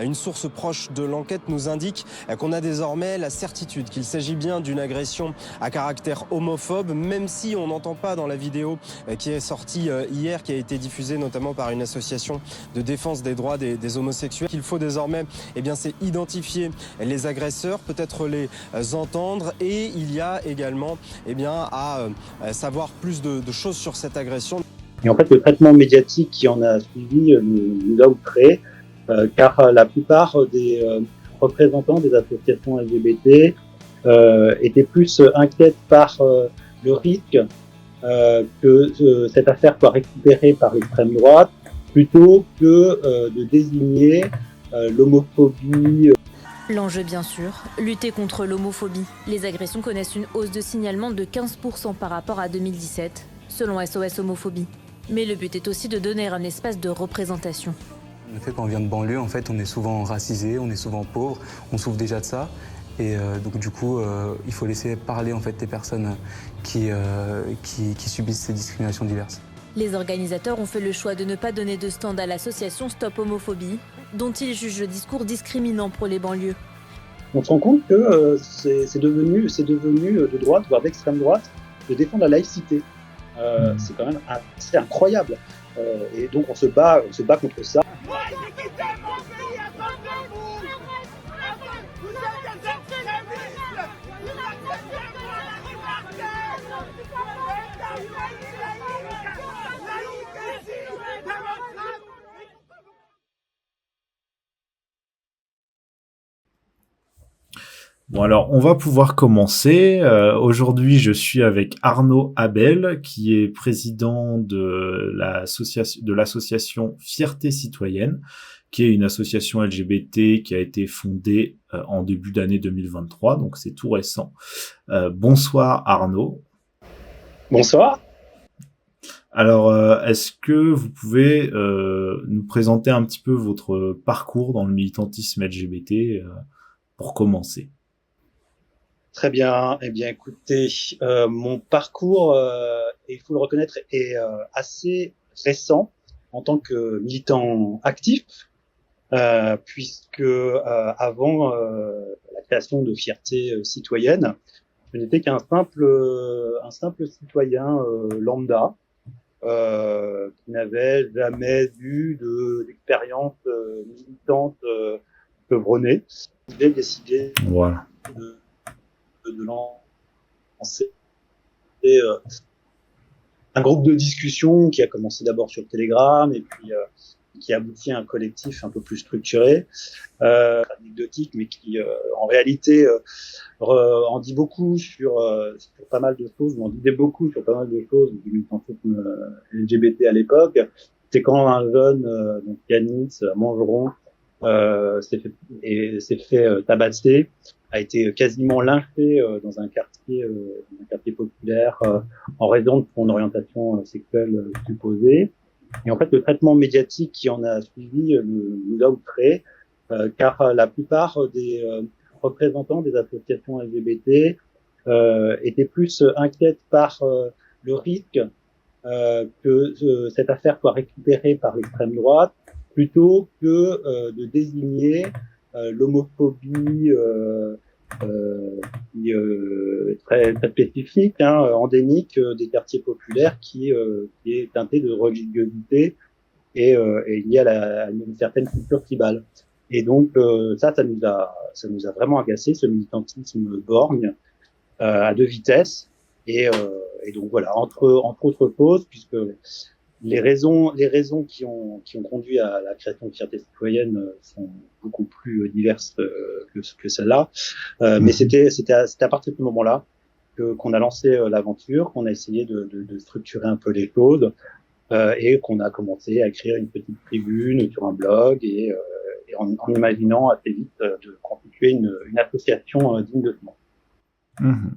Une source proche de l'enquête nous indique qu'on a désormais la certitude qu'il s'agit bien d'une agression à caractère homophobe, même si on n'entend pas dans la vidéo qui est sortie hier, qui a été diffusée notamment par une association de défense des droits des homosexuels. Il faut désormais, c'est identifier les agresseurs, peut-être les entendre, et il y a également à savoir plus de choses sur cette agression. Et en fait, le traitement médiatique qui en a suivi nous a outrés, car la plupart des représentants des associations LGBT étaient plus inquiètes par le risque que cette affaire soit récupérée par l'extrême droite, plutôt que de désigner l'homophobie. L'enjeu, bien sûr, lutter contre l'homophobie. Les agressions connaissent une hausse de signalement de 15% par rapport à 2017, selon SOS Homophobie. Mais le but est aussi de donner un espace de représentation. Le fait qu'on vient de banlieue, en fait, on est souvent racisé, on est souvent pauvre, on souffre déjà de ça. Et donc du coup, il faut laisser parler en fait les personnes qui subissent ces discriminations diverses. Les organisateurs ont fait le choix de ne pas donner de stand à l'association Stop Homophobie, dont ils jugent le discours discriminant pour les banlieues. On se rend compte que c'est devenu de droite, voire d'extrême droite, de défendre la laïcité. C'est quand même assez incroyable. Et donc on se bat contre ça. Moi, j'ai quitté mon pays à cause de vous. Vous êtes des extrémistes. Vous acceptez la liberté. Bon alors, on va pouvoir commencer. Aujourd'hui, je suis avec Arnaud Abel, qui est président de l'association Fierté Citoyenne, qui est une association LGBT qui a été fondée en début d'année 2023, donc c'est tout récent. Bonsoir Arnaud. Bonsoir. Alors, est-ce que vous pouvez nous présenter un petit peu votre parcours dans le militantisme LGBT pour commencer? Très bien. Eh bien, écoutez, mon parcours, il faut le reconnaître, est assez récent en tant que militant actif, puisque avant la création de Fierté Citoyenne, je n'étais qu'un simple citoyen lambda, qui n'avait jamais eu d'expérience militante chevronnée. J'ai décidé Voilà. de lancer un groupe de discussion qui a commencé d'abord sur Telegram et puis qui aboutit à un collectif un peu plus structuré, anecdotique, mais qui en réalité en dit beaucoup sur pas mal de choses, ou en disait beaucoup sur pas mal de choses du militantisme LGBT à l'époque. C'est quand un jeune, donc Yanis, à Montgeron, s'est fait tabasser, a été quasiment lynché dans un quartier populaire en raison de son orientation sexuelle supposée. Et en fait, le traitement médiatique qui en a suivi nous a outrés, car la plupart des représentants des associations LGBT étaient plus inquiètes par le risque que cette affaire soit récupérée par l'extrême droite, plutôt que de désigner l'homophobie très, très spécifique, endémique des quartiers populaires, qui est teintée de religiosité et liée à une certaine culture tribale. Et donc ça nous a vraiment agacé, ce militantisme borgne à deux vitesses. Et donc voilà, entre autres choses, puisque les raisons qui ont conduit à la création de Fierté Citoyenne sont beaucoup plus diverses que celle-là. Mais c'était à partir de ce moment-là qu'on a lancé l'aventure, qu'on a essayé de structurer un peu les choses, et qu'on a commencé à écrire une petite tribune sur un blog, et en imaginant assez vite de constituer une association digne de ce nom. Mmh.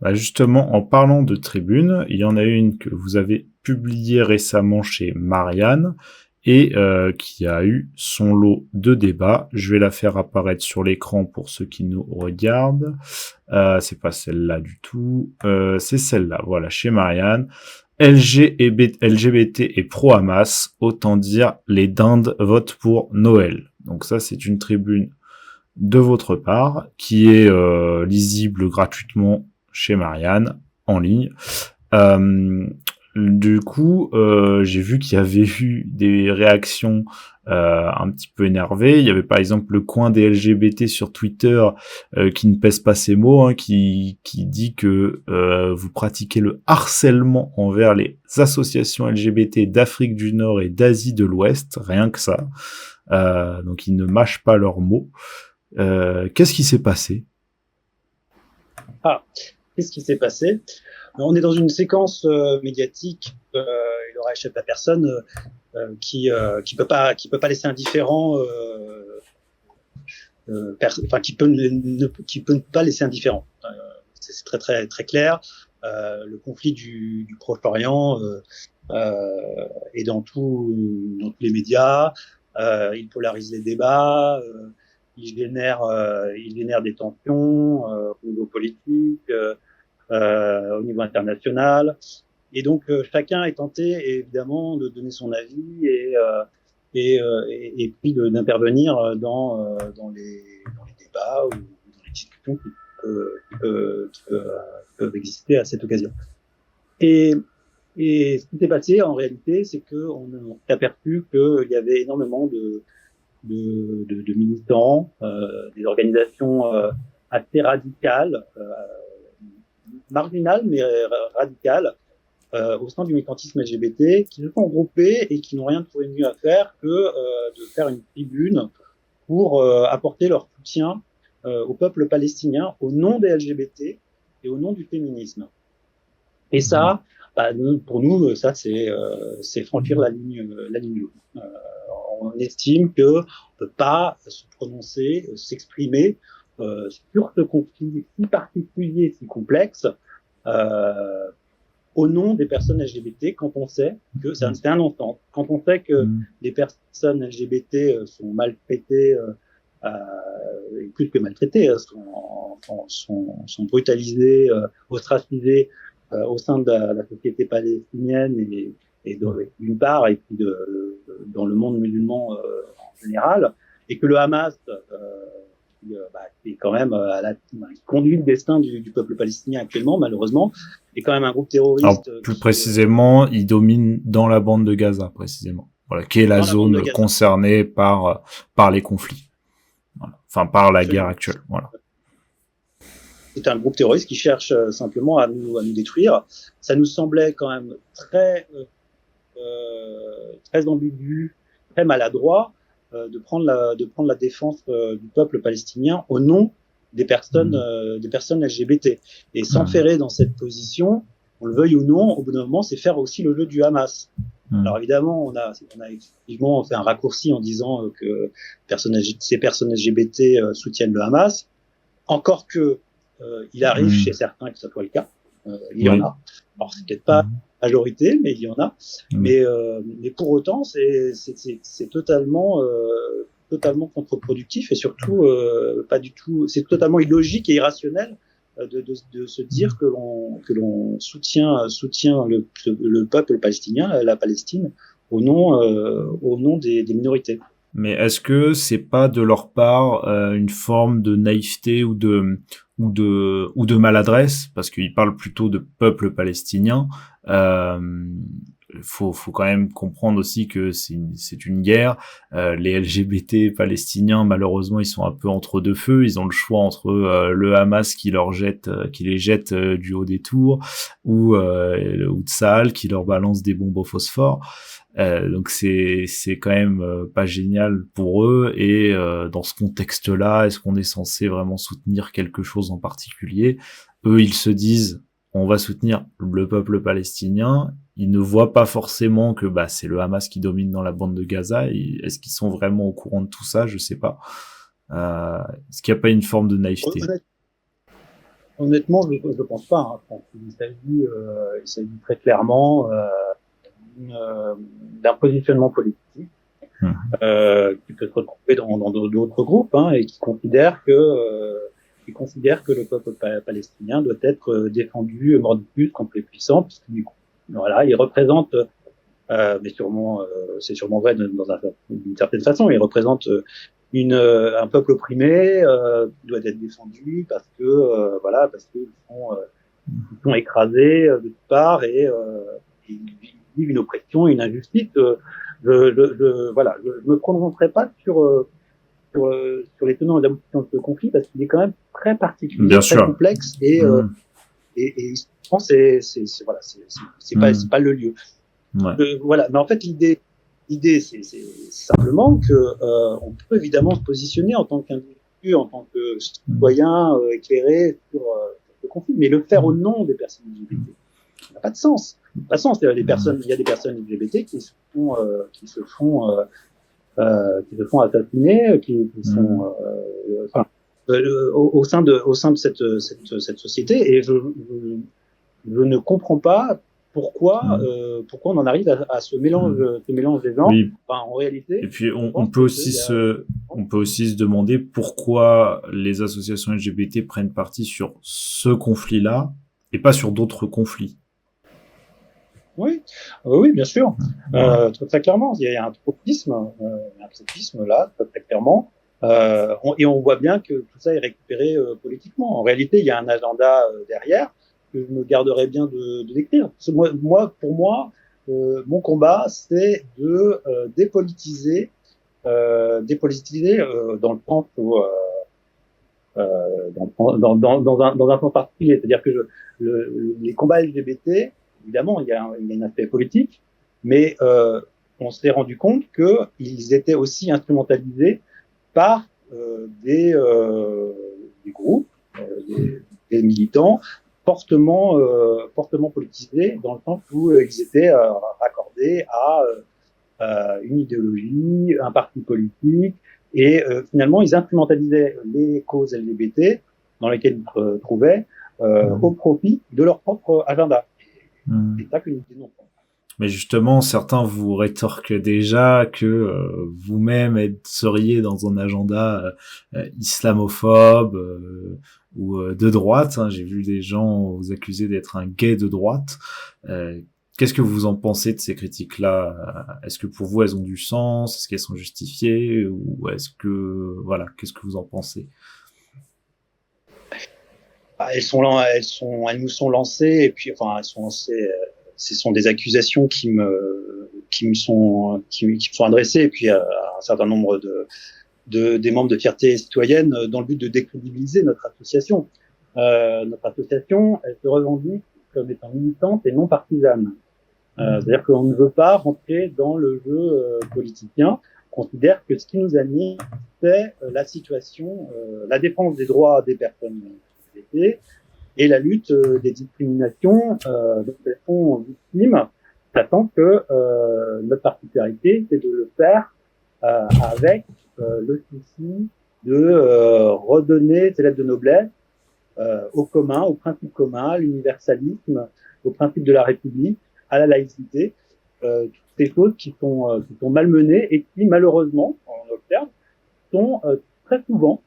Bah justement, en parlant de tribune, il y en a une que vous avez publiée récemment chez Marianne et qui a eu son lot de débats. Je vais la faire apparaître sur l'écran pour ceux qui nous regardent. C'est pas celle-là du tout. C'est celle-là, voilà, chez Marianne. LGBT et pro-Hamas, autant dire les dindes votent pour Noël. Donc ça, c'est une tribune de votre part qui est lisible gratuitement chez Marianne en ligne. Du coup, j'ai vu qu'il y avait eu des réactions un petit peu énervées. Il y avait par exemple le coin des LGBT sur Twitter qui ne pèse pas ses mots, hein, qui dit que vous pratiquez le harcèlement envers les associations LGBT d'Afrique du Nord et d'Asie de l'Ouest, rien que ça. Donc ils ne mâchent pas leurs mots. Qu'est-ce qui s'est passé? Qu'est-ce qui s'est passé? On est dans une séquence médiatique, il aura échappé à personne, qui peut pas laisser indifférent, qui peut ne pas laisser indifférent. C'est très très très clair. Le conflit du Proche-Orient est dans tous les médias. Il polarise les débats. Il génère des tensions au niveau politique. Au niveau international, et donc chacun est tenté évidemment de donner son avis et puis d'intervenir dans les débats ou dans les discussions qui peuvent exister à cette occasion. Et ce qui s'est passé en réalité, c'est que on s'est aperçu qu'il y avait énormément de militants, des organisations assez radicales, marginales mais radicales au sein du militantisme LGBT qui se sont regroupés et qui n'ont rien trouvé de mieux à faire que de faire une tribune pour apporter leur soutien au peuple palestinien au nom des LGBT et au nom du féminisme. Et ça, pour nous, ça c'est franchir la ligne rouge. On estime que on peut pas se prononcer, s'exprimer sur ce conflit si particulier, si complexe, au nom des personnes LGBT, quand on sait que c'est un entente, quand on sait que les personnes LGBT sont maltraitées, et plus que maltraitées, sont brutalisées, ostracisées au sein de la société palestinienne et d'une part, et puis dans le monde musulman en général, et que le Hamas qui est quand même qui conduit le destin du peuple palestinien actuellement, malheureusement, est quand même un groupe terroriste. Alors, plus précisément, il domine dans la bande de Gaza, précisément. Voilà, qui est la zone concernée par les conflits. Voilà. Enfin, par la guerre actuelle. Voilà. C'est un groupe terroriste qui cherche simplement à nous détruire. Ça nous semblait quand même très ambigu, très maladroit de prendre la défense du peuple palestinien au nom des personnes LGBT, et s'enferrer dans cette position, on le veuille ou non, au bout d'un moment, c'est faire aussi le jeu du Hamas. Alors évidemment, on a effectivement fait un raccourci en disant que ces personnes LGBT soutiennent le Hamas, encore que il arrive chez certains que ça soit le cas. Il y en a. Alors c'est peut-être pas la majorité, mais il y en a. Mais pour autant, c'est totalement contre-productif, et surtout pas du tout. C'est totalement illogique et irrationnel de se dire que l'on soutient le peuple palestinien, la Palestine, au nom des minorités. Mais est-ce que c'est pas de leur part une forme de naïveté ou de maladresse, parce qu'ils parlent plutôt de peuple palestinien? Faut quand même comprendre aussi que c'est une guerre. Les LGBT palestiniens, malheureusement, ils sont un peu entre deux feux. Ils ont le choix entre le Hamas qui les jette du haut des tours, ou Tsahal qui leur balance des bombes au phosphore. Donc c'est quand même pas génial pour eux, et dans ce contexte-là, est-ce qu'on est censé vraiment soutenir quelque chose en particulier? Eux, ils se disent on va soutenir le peuple palestinien. Ils ne voient pas forcément que c'est le Hamas qui domine dans la bande de Gaza. Est-ce qu'ils sont vraiment au courant de tout ça? Je sais pas. Est-ce qu'il n'y a pas une forme de naïveté? Honnêtement, je pense pas. Hein. Il s'agit très clairement d'un positionnement politique qui peut se retrouver dans d'autres groupes, et qui considère que le peuple palestinien doit être défendu mordicus contre les puissants, puisqu'il il représente, mais c'est sûrement vrai d'une certaine façon, il représente un peuple opprimé doit être défendu parce que voilà, parce qu'ils sont écrasés de toutes parts et ils vivent une oppression, une injustice. Voilà, je me prononcerai pas sur les tenants et les aboutissants de ce conflit parce qu'il est quand même très particulier, Bien très sûr. complexe et je pense que c'est pas le lieu. Ouais. Voilà, mais en fait l'idée c'est simplement que on peut évidemment se positionner en tant qu'individu, en tant que citoyen éclairé sur le conflit, mais le faire au nom des personnes LGBT, ça n'a pas de sens. Pas de sens. Il y a des personnes LGBT qui se font assassiner, qui sont au sein de cette société, et je ne comprends pas pourquoi on en arrive à ce mélange des gens. Oui. Enfin, en réalité. Et puis on peut aussi se demander pourquoi les associations LGBT prennent parti sur ce conflit-là et pas sur d'autres conflits. Oui, oui, bien sûr. Très clairement, il y a un tropisme là, très clairement. Et on voit bien que tout ça est récupéré politiquement. En réalité, il y a un agenda derrière que je me garderais bien de décrire. Pour moi, mon combat, c'est de dépolitiser dans le sens où dans un sens particulier. C'est-à-dire que les combats LGBT, évidemment, il y a un aspect politique, mais on s'est rendu compte qu'ils étaient aussi instrumentalisés par des groupes, des militants fortement politisés, dans le sens où ils étaient raccordés à une idéologie, un parti politique, et finalement ils instrumentalisaient les causes LGBT dans lesquelles ils se trouvaient au profit de leur propre agenda. C'est ça que nous disons. Mais justement, certains vous rétorquent déjà que vous-même seriez dans un agenda islamophobe ou de droite. J'ai vu des gens vous accuser d'être un gay de droite. Qu'est-ce que vous en pensez de ces critiques-là? Est-ce que pour vous, elles ont du sens? Est-ce qu'elles sont justifiées? Ou est-ce que... Voilà, qu'est-ce que vous en pensez? Elles nous sont lancées, et puis, enfin, elles sont lancées... ce sont des accusations qui me sont adressées, et puis à un certain nombre des membres de Fierté citoyenne, dans le but de décrédibiliser notre association. Notre association, elle se revendique comme étant militante et non partisane. C'est-à-dire qu'on ne veut pas rentrer dans le jeu politicien. On considère que ce qui nous anime, c'est la situation, la défense des droits des personnes LGBT, et la lutte des discriminations dont elles sont victimes, sachant que notre particularité, c'est de le faire avec le souci de redonner ces lettres de noblesse au commun, au principe commun, à l'universalisme, au principe de la République, à la laïcité, toutes ces choses qui sont malmenées et qui, malheureusement, on observe, sont très souvent,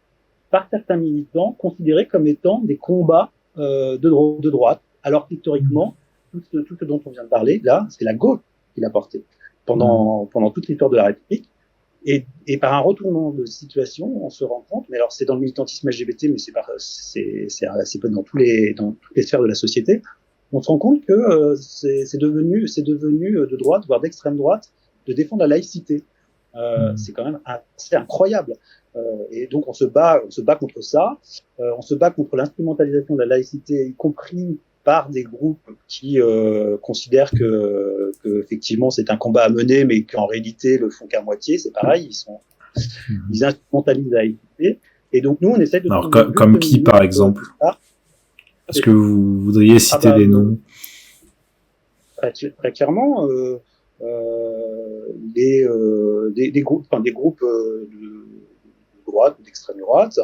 par certains militants, considérées comme étant des combats de droite, alors qu'historiquement, tout ce dont on vient de parler, là, c'est la gauche qui l'a porté pendant toute l'histoire de la République. Et par un retournement de situation, on se rend compte, mais alors c'est dans le militantisme LGBT, mais c'est pas dans toutes les sphères de la société, on se rend compte que c'est devenu de droite, voire d'extrême droite, de défendre la laïcité. C'est quand même assez incroyable. Et donc on se bat contre ça. On se bat contre l'instrumentalisation de la laïcité, y compris par des groupes qui considèrent que effectivement c'est un combat à mener, mais qu'en réalité le font qu'à moitié. C'est pareil, ils instrumentalisent la laïcité. Et donc nous on essaie de... Alors comme qui par exemple? Est-ce que vous voudriez citer des noms? Très clairement, des groupes de droite ou d'extrême droite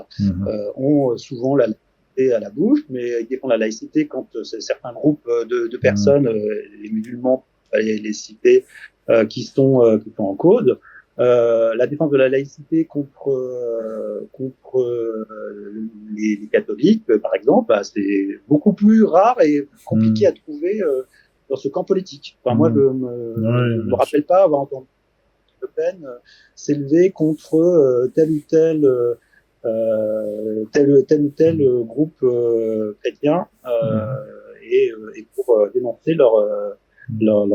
ont souvent la laïcité à la bouche, mais ils défendent la laïcité quand certains groupes de personnes, les musulmans, les citer, qui sont en cause. La défense de la laïcité contre les catholiques, par exemple, c'est beaucoup plus rare et compliqué à trouver dans ce camp politique. Enfin, moi, je me rappelle pas avoir entendu Le Pen s'élever contre tel ou tel groupe chrétien et pour dénoncer leurs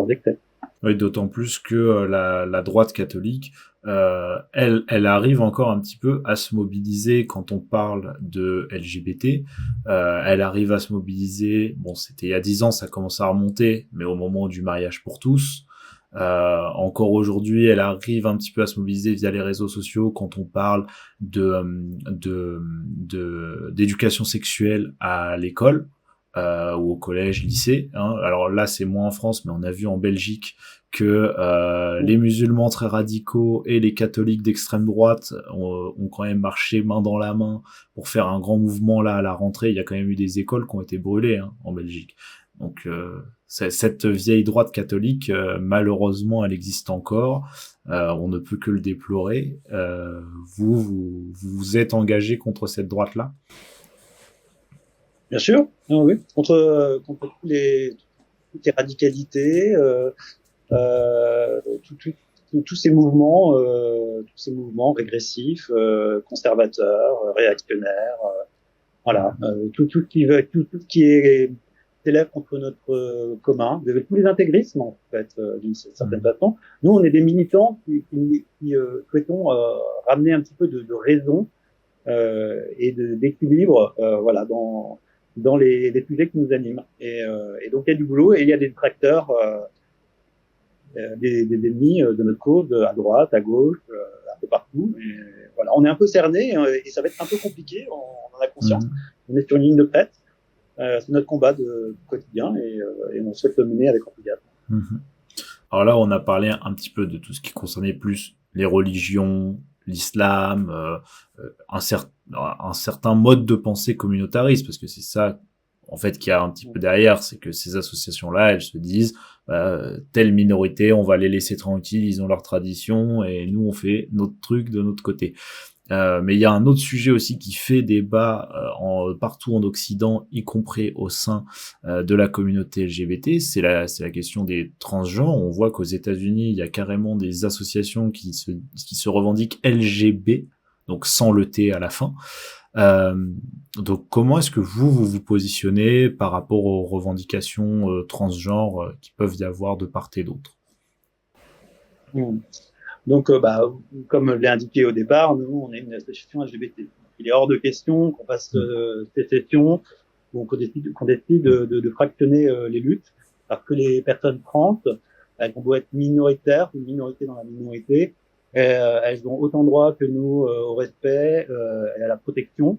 excès. Oui, d'autant plus que la droite catholique, elle arrive encore un petit peu à se mobiliser quand on parle de LGBT. Elle arrive à se mobiliser. Bon, c'était il y a 10 ans, ça commence à remonter, mais au moment du mariage pour tous. Encore aujourd'hui, elle arrive un petit peu à se mobiliser via les réseaux sociaux quand on parle d'éducation sexuelle à l'école. Ou au collège, lycée. Hein. Alors là, c'est moins en France, mais on a vu en Belgique que les musulmans très radicaux et les catholiques d'extrême droite ont quand même marché main dans la main pour faire un grand mouvement là à la rentrée. Il y a quand même eu des écoles qui ont été brûlées en Belgique. Donc cette vieille droite catholique, malheureusement, elle existe encore. On ne peut que le déplorer. Vous êtes engagé contre cette droite-là? Bien sûr, oui, contre toutes les radicalités, tous ces mouvements régressifs, conservateurs, réactionnaires, voilà, tout ce qui s'élève contre notre commun, tous les intégrismes en fait, d'une certaine façon. Nous, on est des militants qui souhaitons ramener un petit peu de raison et d'équilibre, voilà, dans les sujets qui nous animent. Et donc il y a du boulot et il y a des détracteurs, des ennemis de notre cause, à droite, à gauche, un peu partout. Et voilà, on est un peu cerné et ça va être un peu compliqué, on en a conscience. On est sur une ligne de crête. C'est notre combat de quotidien et on souhaite le mener avec enthousiasme. Alors là, on a parlé un petit peu de tout ce qui concernait plus les religions, l'islam, un certain mode de pensée communautariste, parce que c'est ça en fait qu'il y a un petit peu derrière, c'est que ces associations-là, elles se disent telle minorité, on va les laisser tranquilles, ils ont leur tradition et nous on fait notre truc de notre côté. Mais il y a un autre sujet aussi qui fait débat partout en Occident, y compris au sein de la communauté LGBT, c'est la question des transgenres. On voit qu'aux États-Unis, il y a carrément des associations qui se revendiquent LGB, donc sans le T à la fin. Donc comment est-ce que vous positionnez par rapport aux revendications transgenres qui peuvent y avoir de part et d'autre? Donc, comme je l'ai indiqué au départ, nous, on est une association LGBT. Il est hors de question qu'on fasse sécession ou qu'on décide de fractionner les luttes, parce que les personnes trans, elles vont être minoritaires, une minorité dans la minorité, elles ont autant droit que nous au respect et à la protection,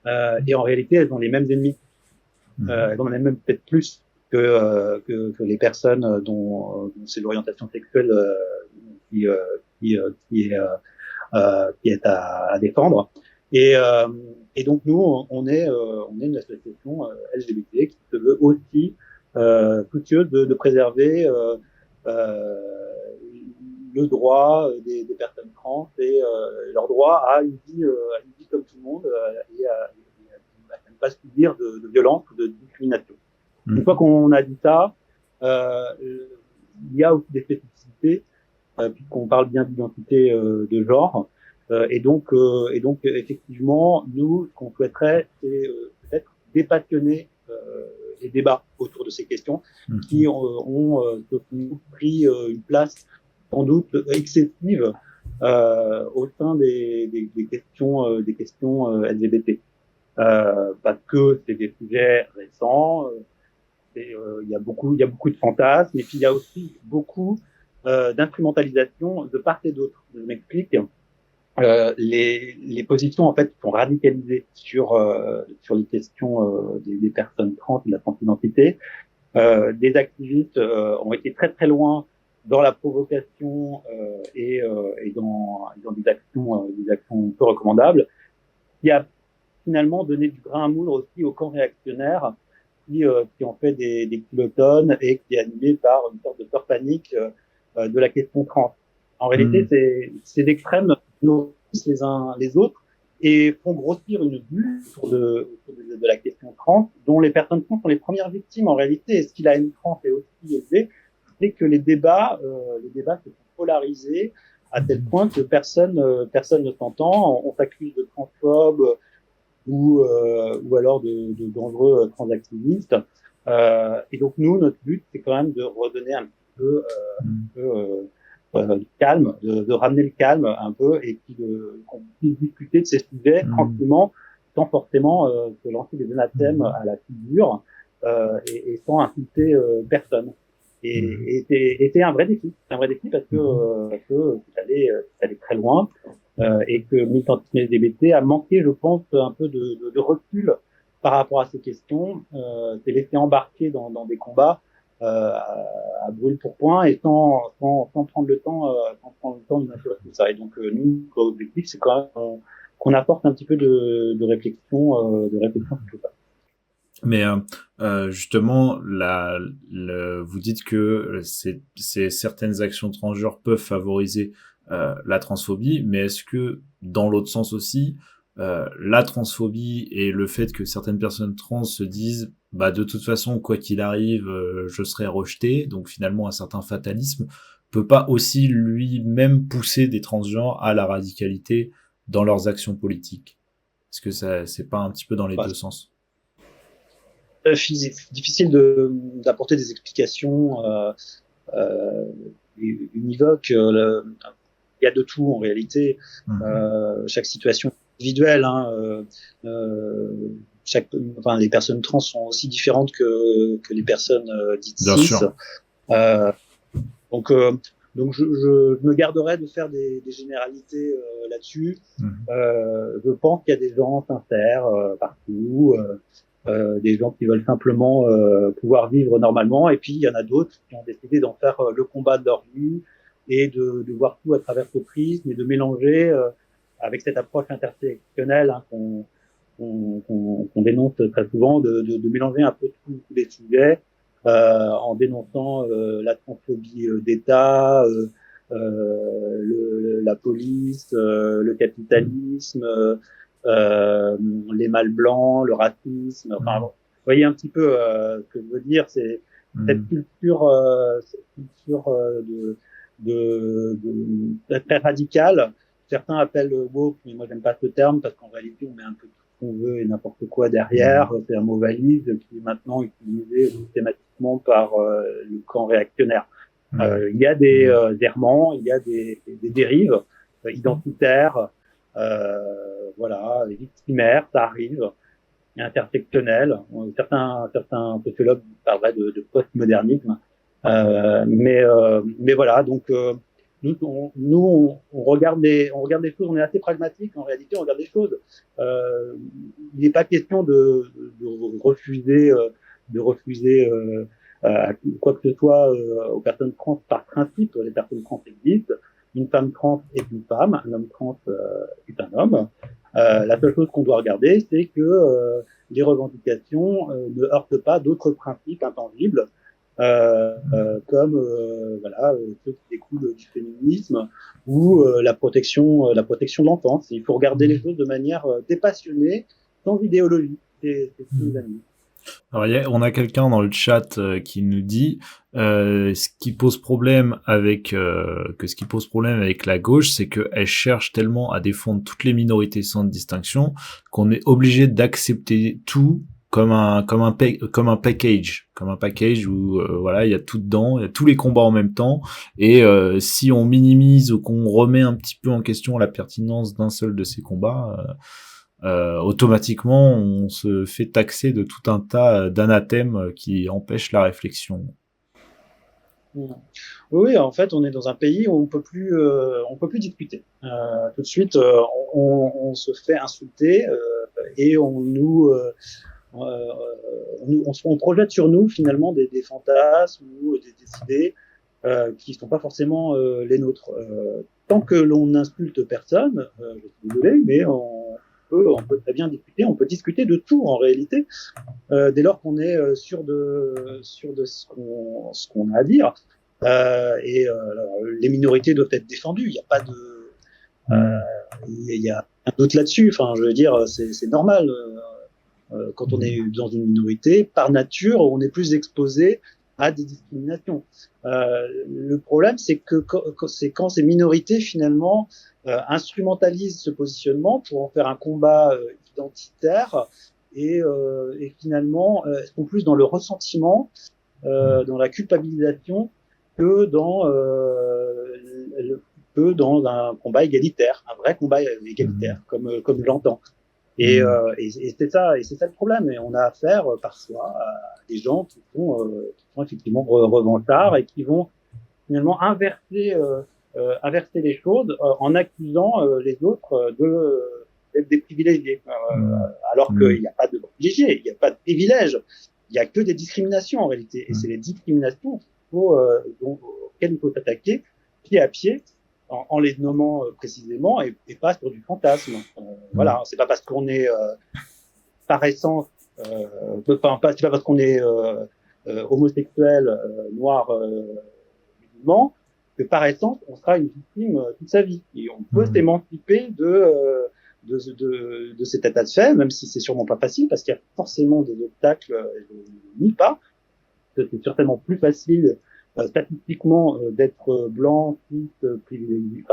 et en réalité, elles ont les mêmes ennemis. Elles en ont même peut-être plus que les personnes dont c'est l'orientation sexuelle qui est à défendre. Et donc nous, on est une association LGBT qui se veut aussi soucieuse de préserver le droit des personnes trans et leur droit à une vie comme tout le monde et à ne pas subir de violence ou de discrimination. Une fois qu'on a dit ça, il y a aussi des spécificités puisqu'on parle bien d'identité de genre. Et donc effectivement, nous, ce qu'on souhaiterait, c'est peut-être dépassionner les débats autour de ces questions qui ont pris une place sans doute excessive au sein des questions LGBT. Parce que c'est des sujets récents, il y a beaucoup de fantasmes, et puis il y a aussi beaucoup d'instrumentalisation de part et d'autre. Je m'explique. Les positions en fait sont radicalisées sur les questions des personnes trans et de la transidentité. Des activistes ont été très très loin dans la provocation et dans des actions peu recommandables, qui a finalement donné du grain à moudre aussi au camp réactionnaire qui en fait des kilotonnes et qui est animé par une sorte de peur panique de la question trans. En réalité, ces extrêmes nourrissent les uns les autres et font grossir une bulle autour de la question trans, dont les personnes trans sont les premières victimes en réalité. Et ce qui la haine trans est aussi élevé, c'est que les débats se sont polarisés à tel point que personne ne s'entend. On s'accuse de transphobe ou alors de dangereux transactivistes. Et donc nous, notre but, c'est quand même de redonner un peu, de calme, de ramener le calme un peu, et puis qu'on puisse discuter de ces sujets tranquillement, sans forcément se lancer des anathèmes à la figure, et sans insulter personne. Et c'est un vrai défi. C'est un vrai défi parce que ça allait très loin, et que militantisme LGBT a manqué, je pense, un peu de recul par rapport à ces questions. C'est laissé embarquer dans des combats à brûle pour point, et sans prendre le temps de m'assurer tout ça. Et donc nous, notre objectif, c'est quand même qu'on apporte un petit peu de réflexion sur tout ça. Mais justement, vous dites que certaines actions transgenres peuvent favoriser la transphobie, mais est-ce que dans l'autre sens aussi, la transphobie et le fait que certaines personnes trans se disent bah de toute façon quoi qu'il arrive je serai rejeté, donc finalement un certain fatalisme peut pas aussi lui-même pousser des transgenres à la radicalité dans leurs actions politiques? Est-ce que ça c'est pas un petit peu dans les deux sens? Difficile d'apporter des explications univoques. Il y a de tout en réalité. Chaque situation individuelle. Les personnes trans sont aussi différentes que les personnes dites cis. Donc je me garderai de faire des généralités là-dessus. Je pense qu'il y a des gens sincères partout. Des gens qui veulent simplement pouvoir vivre normalement, et puis il y en a d'autres qui ont décidé d'en faire le combat de leur vie, et de voir tout à travers ce prisme, et de mélanger avec cette approche intersectionnelle qu'on dénonce très souvent, de mélanger un peu tous les sujets en dénonçant la transphobie d'État, la police, le capitalisme, les mâles blancs, le racisme. Enfin, vous voyez un petit peu ce que je veux dire. C'est cette culture très radicale. Certains appellent woke, mais moi j'aime pas ce terme, parce qu'en réalité on met un peu tout ce qu'on veut et n'importe quoi derrière. C'est un mot valise qui est maintenant utilisé systématiquement par le camp réactionnaire. Il y a des errements, il y a des dérives identitaires, victimaires, ça arrive, intersectionnelles. Certains sociologues parleraient de postmodernisme. Mais voilà, donc nous on regarde des choses, on est assez pragmatique en réalité, on regarde des choses. Il n'est pas question de refuser quoi que ce soit aux personnes trans par principe. Les personnes trans existent. Une femme trans est une femme, un homme trans est un homme. La seule chose qu'on doit regarder, c'est que les revendications ne heurtent pas d'autres principes intangibles, comme ceux qui découlent du féminisme, ou la protection de l'enfance. Il faut regarder les choses de manière dépassionnée, sans idéologie. C'est ce que nous amis. Alors, on a quelqu'un dans le chat qui nous dit ce qui pose problème avec la gauche, c'est qu'elle cherche tellement à défendre toutes les minorités sans distinction qu'on est obligé d'accepter tout comme un package où il y a tout dedans, il y a tous les combats en même temps, et si on minimise ou qu'on remet un petit peu en question la pertinence d'un seul de ces combats, automatiquement on se fait taxer de tout un tas d'anathèmes qui empêchent la réflexion. Oui, en fait, on est dans un pays où on peut plus discuter. Tout de suite, on se fait insulter et on projette sur nous finalement des fantasmes ou des idées qui sont pas forcément les nôtres. Tant que l'on n'insulte personne, je suis désolé, mais on peut très bien discuter. On peut discuter de tout en réalité, dès lors qu'on est sûr de ce qu'on a à dire. Les minorités doivent être défendues. Il n'y a pas de, il y a un doute là-dessus. Enfin, je veux dire, c'est normal. Quand on est dans une minorité, par nature, on est plus exposé à des discriminations. Le problème, c'est que c'est quand ces minorités finalement instrumentalisent ce positionnement pour en faire un combat identitaire et finalement sont plus dans le ressentiment, dans la culpabilisation que dans un combat égalitaire, un vrai combat égalitaire, comme je l'entends. Et c'est ça le problème. Et on a affaire parfois à des gens qui sont effectivement revanchards et qui vont finalement inverser les choses en accusant les autres d'être des privilégiés, alors qu'il n'y a pas de privilégiés, il n'y a pas de privilèges, il n'y a que des discriminations en réalité. Et c'est les discriminations auxquelles il faut s'attaquer pied à pied, en les nommant précisément et pas sur du fantasme. Voilà, c'est pas parce qu'on est par essence, c'est pas parce qu'on est homosexuel, noir, musulman, que par essence on sera une victime toute sa vie. Et on peut s'émanciper de cet état de fait, même si c'est sûrement pas facile, parce qu'il y a forcément des obstacles, je ne nie pas. C'est certainement plus facile statistiquement d'être blanc, cis, privilégié,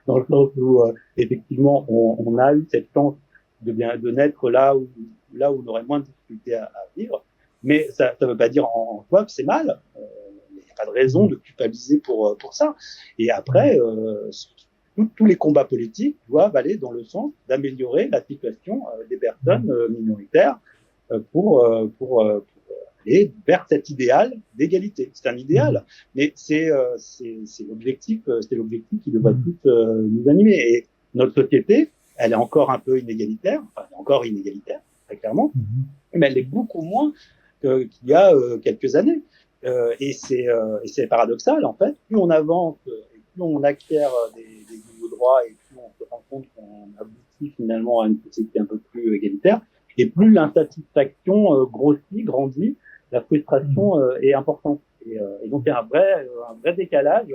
dans le sens où effectivement on a eu cette chance de naître là où on aurait moins de difficultés à vivre, mais ça veut pas dire en soi que c'est mal. Il n'y a pas de raison de culpabiliser pour ça. Et après, tous les combats politiques doivent aller dans le sens d'améliorer la situation des personnes minoritaires pour aller vers cet idéal d'égalité. C'est un idéal, mais c'est l'objectif qui devrait tous nous animer. Et notre société, elle est encore un peu inégalitaire, enfin, elle est encore inégalitaire, très clairement, mais elle est beaucoup moins qu'il y a quelques années. Et c'est paradoxal, en fait. Plus on avance et plus on acquiert des nouveaux droits et plus on se rend compte qu'on aboutit finalement à une société un peu plus égalitaire, et plus l'insatisfaction grandit, la frustration est importante. Et donc il y a un vrai décalage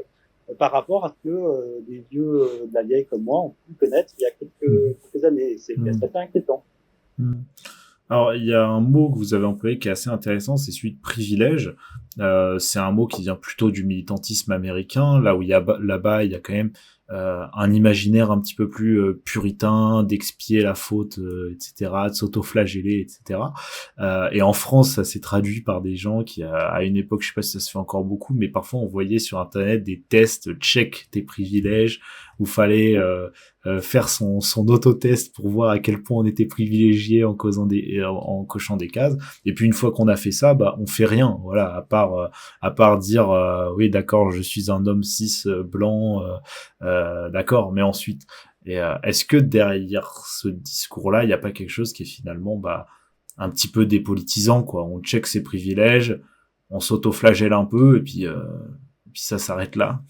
par rapport à ce que des vieux de la vieille comme moi ont pu connaître il y a quelques années. C'est assez inquiétant. Alors, il y a un mot que vous avez employé qui est assez intéressant, c'est celui de privilège. C'est un mot qui vient plutôt du militantisme américain, là-bas, il y a quand même un imaginaire un petit peu plus puritain, d'expier la faute, etc., de s'auto-flageller, etc. Et en France, ça s'est traduit par des gens qui, à une époque, je sais pas si ça se fait encore beaucoup, mais parfois on voyait sur Internet des tests, check tes privilèges, où fallait faire son autotest pour voir à quel point on était privilégié en cochant des cases. Et puis une fois qu'on a fait ça, bah on fait rien, voilà, à part dire oui d'accord, je suis un homme cis blanc, d'accord, mais ensuite, est-ce que derrière ce discours-là, il n'y a pas quelque chose qui est finalement un petit peu dépolitisant, quoi? On check ses privilèges, on s'auto-flagelle un peu, et puis ça s'arrête là.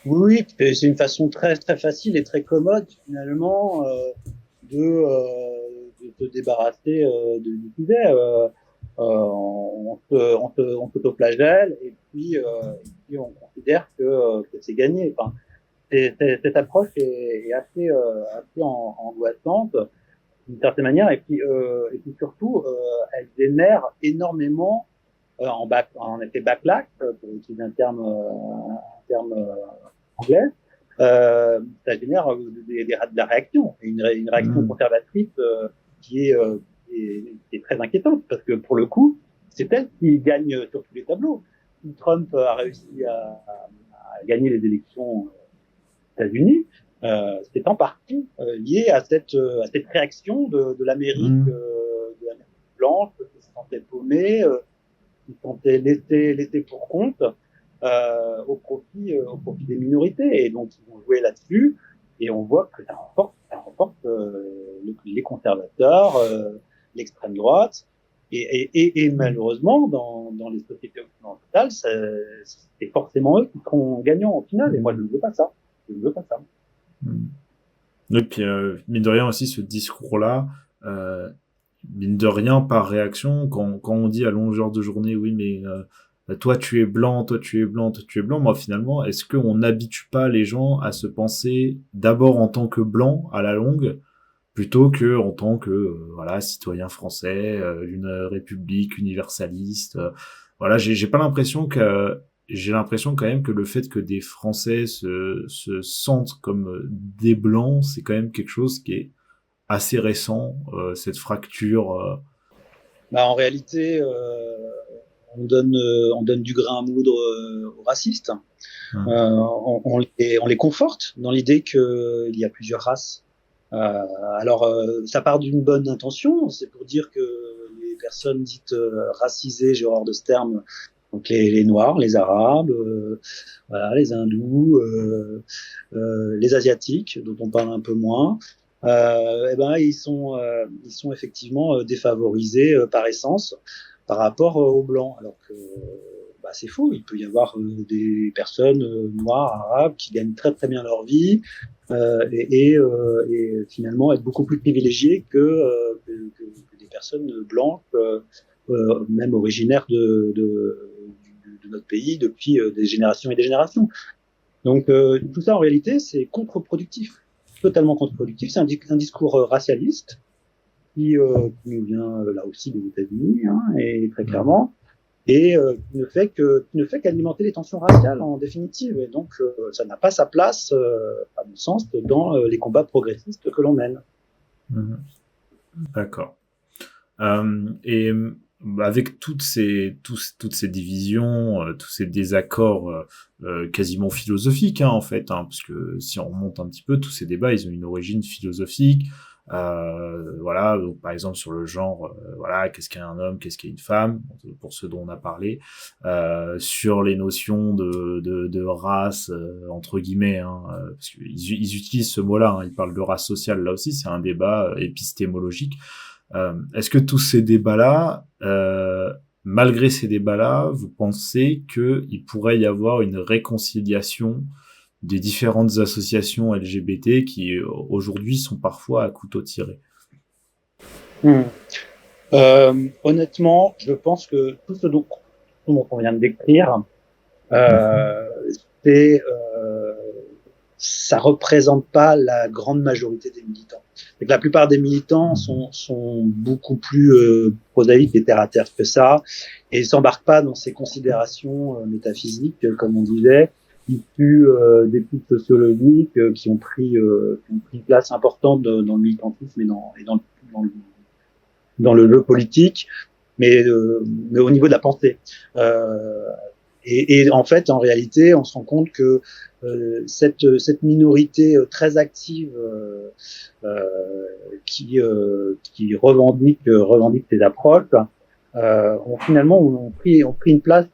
Oui, c'est une façon très très facile et très commode finalement de se débarrasser du sujet. On s'auto-flagelle et puis on considère que c'est gagné. Enfin, cette approche est assez angoissante d'une certaine manière et puis surtout elle génère énormément en effet backlash pour utiliser un terme anglais, ça génère de la réaction, une réaction conservatrice qui est très inquiétante parce que pour le coup, c'est elle qui gagne sur tous les tableaux. Si Trump a réussi à gagner les élections aux États-Unis, c'est en partie lié à cette réaction de l'Amérique, de l'Amérique blanche qui se sentait paumée, qui se sentait laissée pour compte. Au profit des minorités, et donc ils vont jouer là-dessus, et on voit que ça remporte les conservateurs, l'extrême droite, et malheureusement dans les sociétés occidentales, c'est forcément eux qui seront gagnants en finale, et moi je ne veux pas ça. Et puis mine de rien aussi ce discours-là, mine de rien par réaction, quand on dit à longueur de journée, oui mais toi tu es blanc, toi tu es blanc, toi tu es blanc. Moi finalement, est-ce qu'on n'habitue pas les gens à se penser d'abord en tant que blanc à la longue, plutôt que en tant que citoyen français d'une république universaliste, voilà, j'ai pas l'impression que j'ai l'impression quand même que le fait que des Français se sentent comme des blancs, c'est quand même quelque chose qui est assez récent, cette fracture. Bah, en réalité, on donne du grain à moudre aux racistes. On les conforte dans l'idée qu'il y a plusieurs races. Alors, ça part d'une bonne intention, c'est pour dire que les personnes dites racisées, j'ai horreur de ce terme, donc les Noirs, les Arabes, voilà, les Hindous, les Asiatiques, dont on parle un peu moins, eh ben ils sont effectivement défavorisés par essence par rapport aux Blancs, alors que bah, c'est faux. Il peut y avoir des personnes noires, arabes, qui gagnent très très bien leur vie et finalement être beaucoup plus privilégiées que des personnes blanches, même originaires de notre pays depuis des générations et des générations. Donc tout ça en réalité c'est contre-productif, totalement contre-productif. C'est un discours racialiste qui nous vient là aussi des États-Unis, hein, et très clairement, et qui ne fait qu'alimenter les tensions raciales en définitive. Et donc ça n'a pas sa place, à mon sens, dans les combats progressistes que l'on mène. D'accord. Et avec toutes ces divisions, tous ces désaccords quasiment philosophiques, hein, en fait, hein, parce que si on remonte un petit peu, tous ces débats, ils ont une origine philosophique. Voilà, donc par exemple sur le genre, voilà, qu'est-ce qu'est un homme, qu'est-ce qu'est une femme, pour ceux dont on a parlé, sur les notions de race entre guillemets, hein, parce qu'ils utilisent ce mot-là, hein, ils parlent de race sociale, là aussi c'est un débat épistémologique. Est-ce que tous ces débats-là, malgré ces débats-là, vous pensez qu'il pourrait y avoir une réconciliation des différentes associations LGBT qui aujourd'hui sont parfois à couteau tiré? Honnêtement, je pense que tout ce dont on vient de décrire, ça représente pas la grande majorité des militants. Donc, la plupart des militants sont beaucoup plus prosaïques et terre à terre que ça, et ils s'embarquent pas dans ces considérations métaphysiques, comme on disait, issues d'études sociologiques qui ont pris une place importante dans le militantisme et dans le jeu politique, mais au niveau de la pensée. Et en fait, en réalité, on se rend compte que cette minorité très active qui revendique ces approches ont finalement pris une place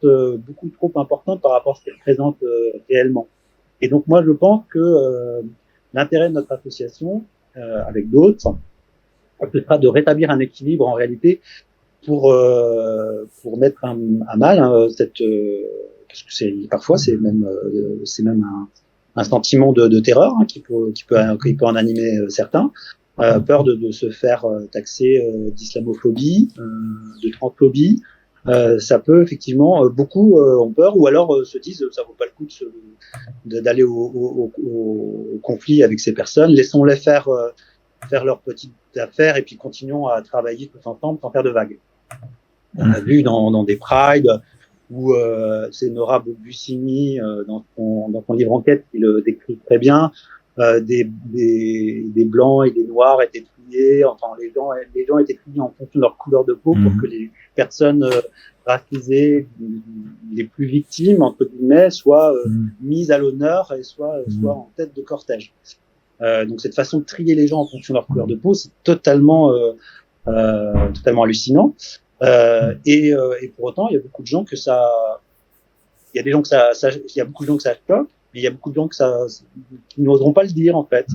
beaucoup trop importante par rapport à ce qu'elles représentent réellement. Et donc moi, je pense que l'intérêt de notre association, avec d'autres, ce sera de rétablir un équilibre en réalité pour mettre à mal parce que parfois c'est même un sentiment de terreur, hein, qui peut en animer certains, peur de se faire taxer d'islamophobie, de transphobie. Ça peut effectivement, beaucoup ont peur, ou alors se disent ça vaut pas le coup d'aller au conflit avec ces personnes, laissons-les faire leur petite affaire et puis continuons à travailler tous ensemble sans faire de vagues. On a vu dans des prides où c'est Nora Bussini dans son livre Enquête qui le décrit très bien, des blancs et des noirs étaient triés, enfin les gens étaient triés en fonction de leur couleur de peau pour que les personnes racisées les plus victimes entre guillemets soient mises à l'honneur et soient en tête de cortège. Donc cette façon de trier les gens en fonction de leur couleur de peau, c'est totalement hallucinant. Et pour autant, il y a beaucoup de gens que ça, il y a beaucoup de gens que ça choque, mais il y a beaucoup de gens qui n'oseront pas le dire en fait.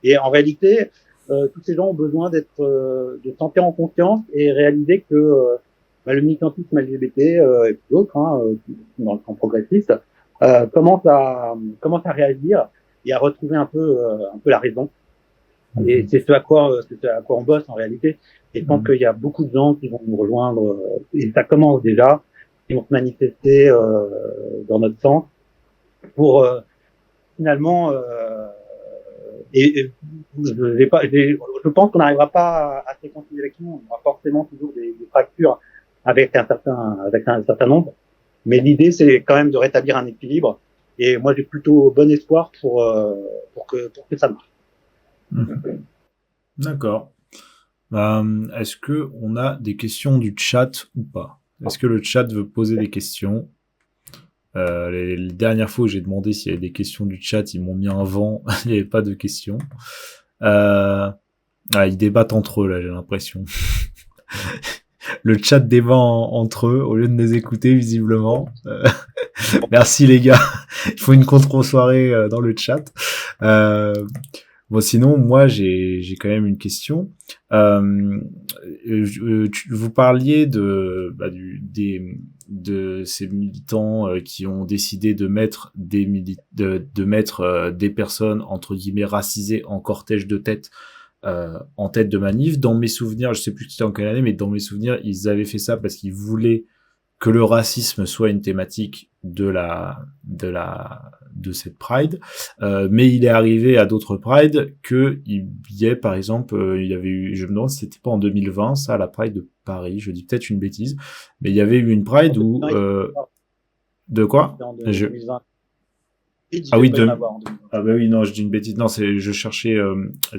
Et en réalité, tous ces gens ont besoin de se sentir en confiance et réaliser que le militantisme LGBT et d'autres, hein, dans le camp progressiste, commence à réagir et à retrouver un peu la raison. Et c'est ce à quoi on bosse en réalité. Et je pense qu'il y a beaucoup de gens qui vont nous rejoindre, et ça commence déjà, qui vont se manifester dans notre sens pour finalement. Je pense qu'on n'arrivera pas à se réconcilier avec tout le monde. On aura forcément toujours des fractures avec un certain nombre. Mais l'idée, c'est quand même de rétablir un équilibre. Et moi, j'ai plutôt bon espoir pour que ça marche. D'accord. Est-ce que on a des questions du chat ou pas? Est-ce que le chat veut poser des questions? Les dernières fois où j'ai demandé s'il y avait des questions du chat, ils m'ont mis un vent. Il n'y avait pas de questions. Ils débattent entre eux, là, j'ai l'impression. Le chat débat entre eux au lieu de les écouter, visiblement. Merci les gars. Il faut une contre-soirée dans le chat. Bon, sinon, moi, j'ai quand même une question. Vous parliez de ces militants qui ont décidé de mettre des personnes entre guillemets racisées en cortège de tête en tête de manif. Dans mes souvenirs, je sais plus c'était en quelle année, mais dans mes souvenirs, ils avaient fait ça parce qu'ils voulaient que le racisme soit une thématique de cette Pride, mais il est arrivé à d'autres Pride que il y ait, par exemple, il y avait eu, je me demande si c'était pas en 2020, ça, la Pride de Paris, je dis peut-être une bêtise, mais il y avait eu une Pride où, de quoi? En 2020. Ah oui, ah bah oui, non, je dis une bêtise. Non, je cherchais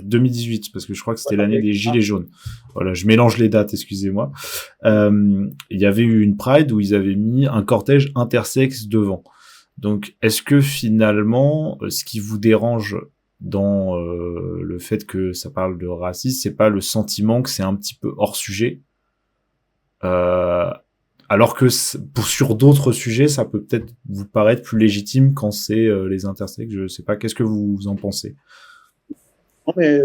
2018 parce que je crois que c'était l'année des Gilets jaunes. Voilà, je mélange les dates, excusez-moi. Il y avait eu une Pride où ils avaient mis un cortège intersexe devant. Donc, est-ce que finalement, ce qui vous dérange dans le fait que ça parle de racisme, c'est pas le sentiment que c'est un petit peu hors sujet, alors que sur d'autres sujets, ça peut peut-être vous paraître plus légitime quand c'est les intersexes. Je sais pas, qu'est-ce que vous en pensez? Non, mais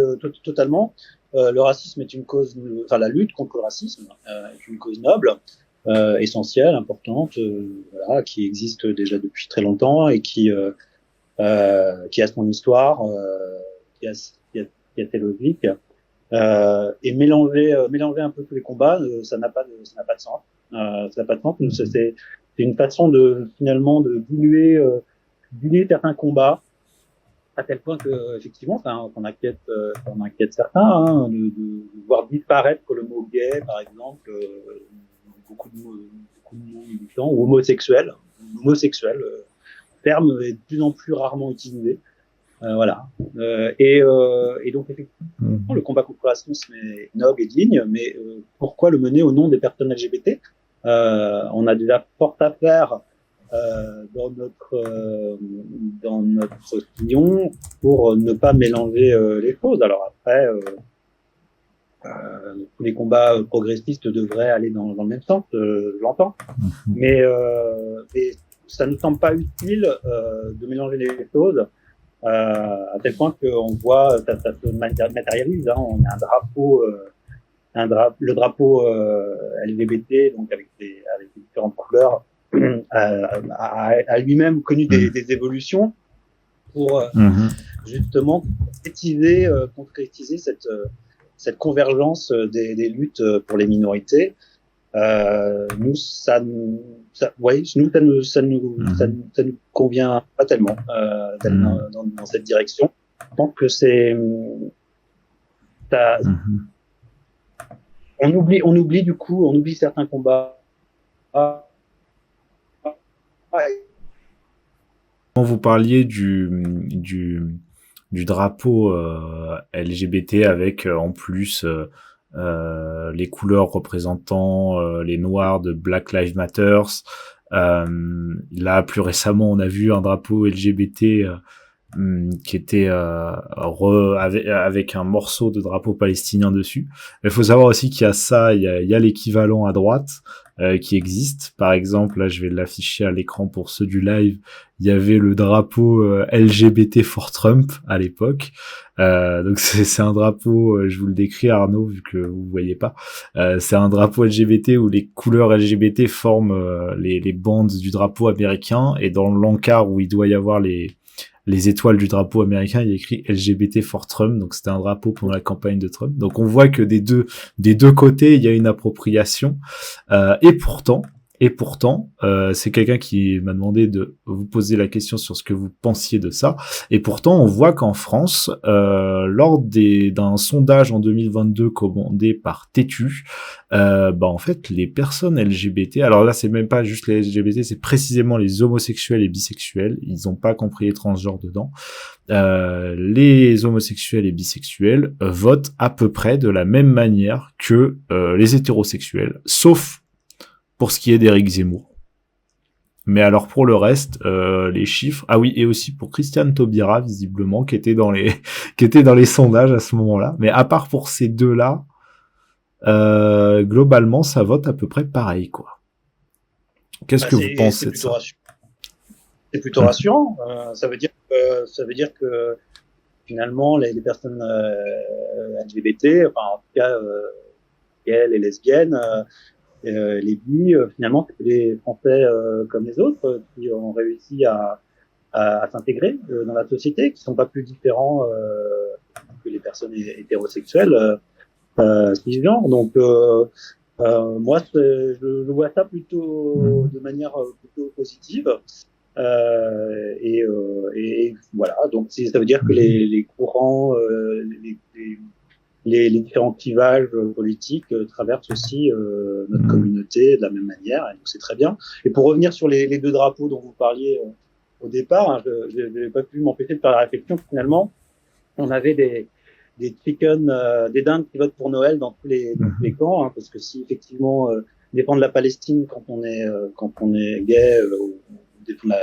totalement. Le racisme est une cause, enfin la lutte contre le racisme est une cause noble, essentielle, importante, voilà, qui existe déjà depuis très longtemps et qui a son histoire, qui a ses logiques. Et mélanger un peu tous les combats, ça n'a pas de sens. Ça n'a pas de sens. C'est une façon de finalement de diluer certains combats à tel point que effectivement, qu'on inquiète certains, de voir disparaître le mot gay, par exemple, beaucoup de mots militants ou homosexuel. Le terme est de plus en plus rarement utilisé. Voilà. Et donc effectivement, le combat contre le racisme est noble et digne, mais pourquoi le mener au nom des personnes LGBT? On a déjà fort à faire dans notre sillon pour ne pas mélanger les choses. Alors après, tous les combats progressistes devraient aller dans le même sens, je l'entends, mais ça ne semble pas utile de mélanger les choses. À tel point qu'on voit, ça se matérialise, hein, on a un drapeau, le drapeau LGBT, donc avec des différentes couleurs, a lui-même connu des évolutions pour justement concrétiser cette convergence des luttes pour les minorités. Nous, ça nous convient pas tellement dans cette direction. Je pense que c'est ça. On oublie du coup, on oublie certains combats. Quand vous parliez du drapeau LGBT avec en plus les couleurs représentant les noirs de Black Lives Matter. Là, plus récemment, on a vu un drapeau LGBT qui était avec un morceau de drapeau palestinien dessus. Il faut savoir aussi qu'il y a ça, il y a l'équivalent à droite qui existe. Par exemple, là, je vais l'afficher à l'écran pour ceux du live. Il y avait le drapeau LGBT for Trump à l'époque. Donc c'est un drapeau, je vous le décris Arnaud, vu que vous voyez pas. C'est un drapeau LGBT où les couleurs LGBT forment les bandes du drapeau américain, et dans l'encart où il doit y avoir les étoiles du drapeau américain, il y a écrit LGBT for Trump, donc c'était un drapeau pendant la campagne de Trump. Donc on voit que des deux côtés, il y a une appropriation. Et pourtant, Et pourtant, c'est quelqu'un qui m'a demandé de vous poser la question sur ce que vous pensiez de ça. Et pourtant, on voit qu'en France, lors d'un sondage en 2022 commandé par Tétu, en fait, les personnes LGBT, alors là, c'est même pas juste les LGBT, c'est précisément les homosexuels et bisexuels. Ils n'ont pas compris les transgenres dedans. Les homosexuels et bisexuels votent à peu près de la même manière que les hétérosexuels, sauf pour ce qui est d'Éric Zemmour. Mais alors pour le reste, les chiffres, ah oui, et aussi pour Christiane Taubira visiblement qui était dans les sondages à ce moment-là. Mais à part pour ces deux-là, globalement ça vote à peu près pareil, quoi. Qu'est-ce que vous pensez de ça? C'est plutôt rassurant. Ça veut dire que finalement les personnes LGBT, enfin en tout cas gays et lesbiennes, les bi, finalement, c'est des Français comme les autres qui ont réussi à s'intégrer dans la société, qui sont pas plus différents que les personnes hétérosexuelles cisgenres. Donc, moi, je vois ça plutôt de manière plutôt positive. Et voilà. Donc, ça veut dire que les courants, les différents clivages politiques traversent aussi notre communauté de la même manière, et donc c'est très bien. Et pour revenir sur les deux drapeaux dont vous parliez au départ, hein, je n'ai pas pu m'empêcher de faire la réflexion que finalement, on avait des chickens, des dindes qui votent pour Noël dans tous les camps, hein, parce que si effectivement défendre la Palestine quand on est gay, ou défendre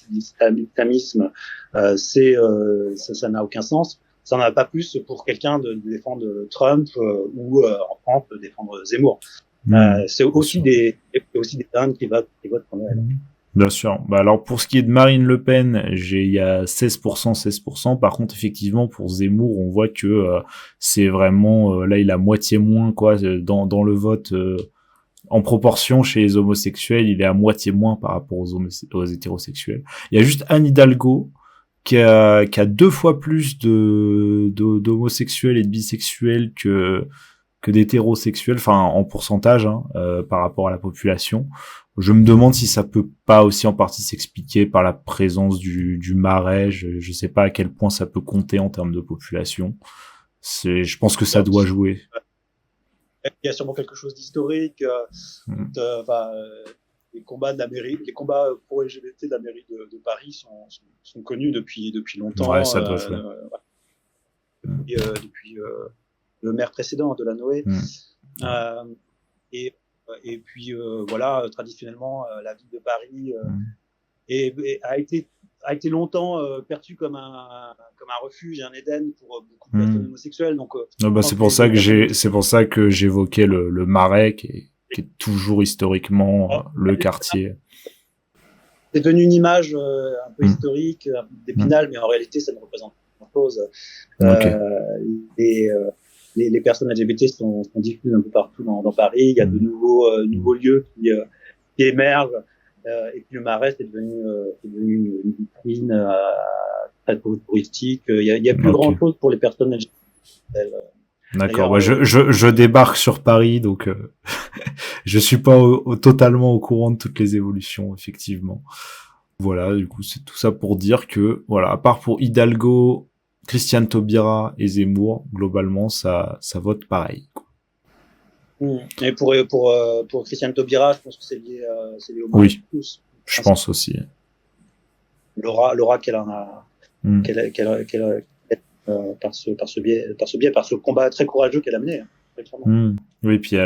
l'islamisme, ça n'a aucun sens. Ça n'en a pas plus pour quelqu'un de défendre Trump ou en France de défendre Zemmour. C'est aussi des dindes qui votent pour Noël. Bien sûr. Alors pour ce qui est de Marine Le Pen, il y a 16%. Par contre, effectivement, pour Zemmour, on voit que c'est vraiment là, il a moitié moins quoi dans le vote. En proportion chez les homosexuels, il est à moitié moins par rapport aux hétérosexuels. Il y a juste Anne Hidalgo qui a 2 fois plus d'homosexuels et de bisexuels que d'hétérosexuels, enfin en pourcentage par rapport à la population. Je me demande si ça peut pas aussi en partie s'expliquer par la présence du Marais. Je sais pas à quel point ça peut compter en termes de population. Je pense que ça doit jouer. Il y a sûrement quelque chose d'historique. Les combats de la mairie, les combats pro LGBT de la mairie de Paris sont connus depuis longtemps. Ouais, ça doit jouer. Depuis le maire précédent de la Noé. Et puis voilà, traditionnellement la ville de Paris a été longtemps perçue comme un refuge, un Éden pour beaucoup de personnes homosexuelles. Donc c'est pour ça que j'évoquais le Marais qui est toujours historiquement le quartier. C'est devenu une image un peu historique, un peu d'Épinal, mais en réalité ça ne représente pas grand-chose. Les personnes LGBT sont diffusées un peu partout dans Paris. Il y a de nouveaux lieux qui émergent. Et puis le Marais c'est devenu une vitrine très touristique. Il y a plus grand chose pour les personnes LGBT. D'accord. Je débarque sur Paris, donc je suis pas totalement au courant de toutes les évolutions, effectivement. Voilà, du coup, c'est tout ça pour dire que, voilà, à part pour Hidalgo, Christiane Taubira et Zemmour, globalement, ça vote pareil, quoi. Et pour Christiane Taubira, je pense que c'est lié au oui, tous. Je pense aussi. L'aura qu'elle en a, par ce biais, par ce combat très courageux qu'elle a mené. Oui, puis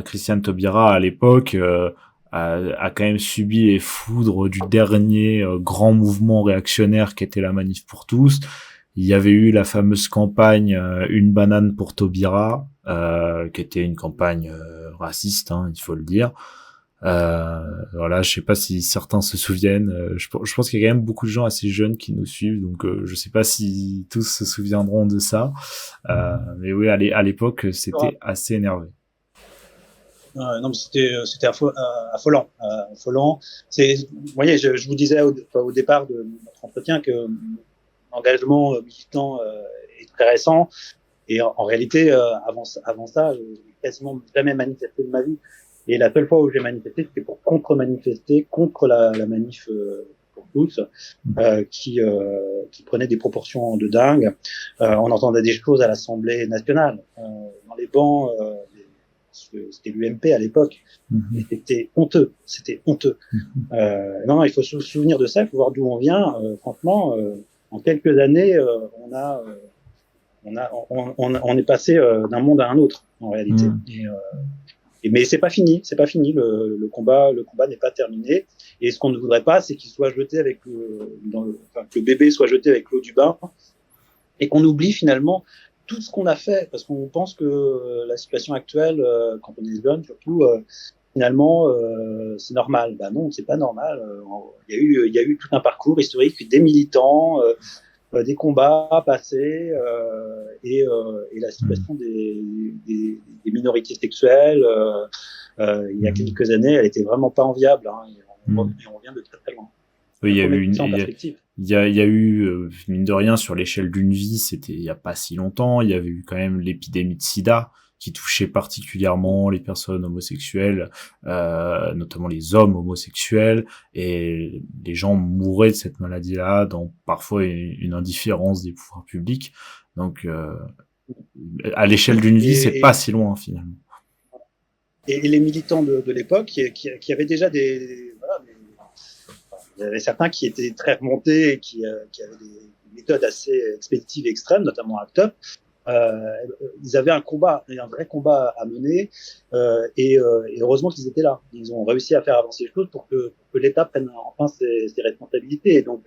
Christiane Taubira à l'époque a quand même subi les foudres du dernier grand mouvement réactionnaire qui était la Manif pour tous. Il y avait eu la fameuse campagne Une banane pour Taubira, qui était une campagne raciste, il faut le dire. Voilà, je sais pas si certains se souviennent. Je pense qu'il y a quand même beaucoup de gens assez jeunes qui nous suivent, donc je sais pas si tous se souviendront de ça. Mais oui, à l'époque, c'était assez énervé. Non, mais c'était affolant. Vous voyez, je vous disais au départ de notre entretien que l'engagement militant est très récent, et en réalité, avant ça, j'ai quasiment jamais manifesté de ma vie. Et la seule fois où j'ai manifesté, c'était pour contre-manifester contre la manif pour tous, qui prenait des proportions de dingue. On entendait des choses à l'Assemblée nationale, dans les bancs. C'était l'UMP à l'époque. Et c'était honteux. C'était honteux. Non, il faut se souvenir de ça, il faut voir d'où on vient. Franchement, en quelques années, on est passé d'un monde à un autre en réalité. Mais c'est pas fini, c'est pas fini. Le combat n'est pas terminé. Et ce qu'on ne voudrait pas, c'est qu'il soit jeté avec que le bébé soit jeté avec l'eau du bain et qu'on oublie finalement tout ce qu'on a fait, parce qu'on pense que la situation actuelle, quand on est jeune surtout, finalement, c'est normal. Bah non, c'est pas normal. Il y a eu tout un parcours historique, des militants, des combats passés, et la situation des minorités sexuelles, il y a quelques années, elle était vraiment pas enviable. Hein, et on revient de très très loin. Oui, il y a eu, mine de rien, sur l'échelle d'une vie, c'était il y a pas si longtemps, il y avait eu quand même l'épidémie de sida qui touchait particulièrement les personnes homosexuelles, notamment les hommes homosexuels, et les gens mouraient de cette maladie-là dans parfois une indifférence des pouvoirs publics. Donc, à l'échelle d'une vie, c'est pas si loin finalement. Et les militants de l'époque qui avaient déjà il y avait certains qui étaient très remontés et qui avaient des méthodes assez expéditives et extrêmes, notamment Act Up. Ils avaient un vrai combat à mener, et heureusement qu'ils étaient là. Ils ont réussi à faire avancer les choses pour que l'État prenne enfin ses responsabilités. Et donc,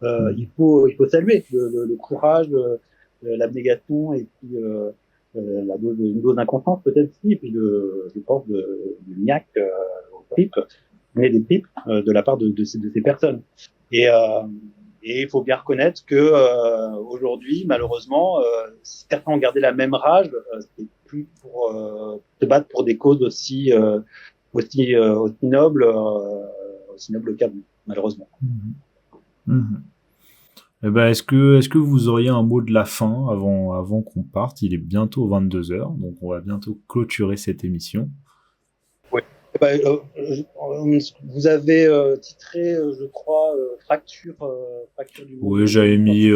il faut saluer le courage, l'abnégation et puis une dose d'inconscience peut-être aussi, et puis je pense du niaque au trip, mais des tripes de la part de ces personnes. Et il faut bien reconnaître que aujourd'hui, malheureusement, certains ont gardé la même rage. C'est plus pour se battre pour des causes aussi nobles qu'à vous, malheureusement. Eh ben, est-ce que vous auriez un mot de la fin avant qu'on parte? Il est bientôt 22h, donc on va bientôt clôturer cette émission. Oui. Vous avez titré, je crois, fracture du monde. Oui, j'avais mis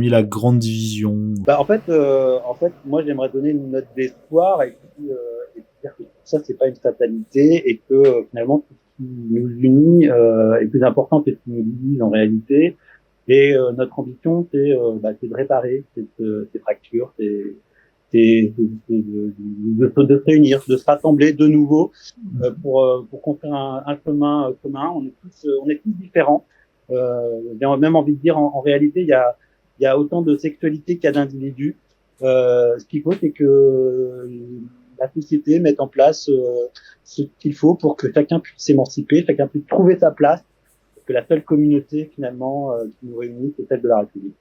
la grande division. En fait, moi j'aimerais donner une note d'espoir et puis dire que tout ça c'est pas une fatalité et que finalement tout ce qui nous unit est plus important que ce qui nous divise en réalité. Et notre ambition c'est de réparer ces fractures, de se réunir, de se rassembler de nouveau pour construire un chemin commun. On est tous différents. J'ai même envie de dire en réalité il y a autant de sexualité qu'il y a d'individus. Ce qu'il faut c'est que la société mette en place ce qu'il faut pour que chacun puisse s'émanciper, chacun puisse trouver sa place, que la seule communauté finalement qui nous réunit c'est celle de la République.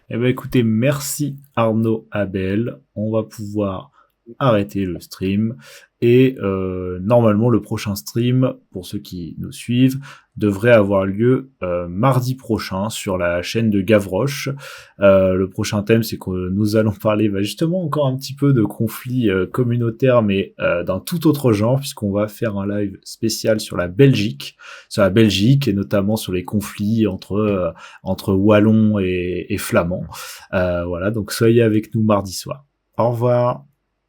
Eh ben écoutez, merci Arnaud Abel. On va pouvoir arrêter le stream et normalement le prochain stream, pour ceux qui nous suivent, devrait avoir lieu mardi prochain sur la chaîne de Gavroche. Le prochain thème, c'est que nous allons parler justement encore un petit peu de conflits communautaires, mais d'un tout autre genre, puisqu'on va faire un live spécial sur la Belgique et notamment sur les conflits entre Wallons et Flamands. Voilà, donc soyez avec nous mardi soir. Au revoir.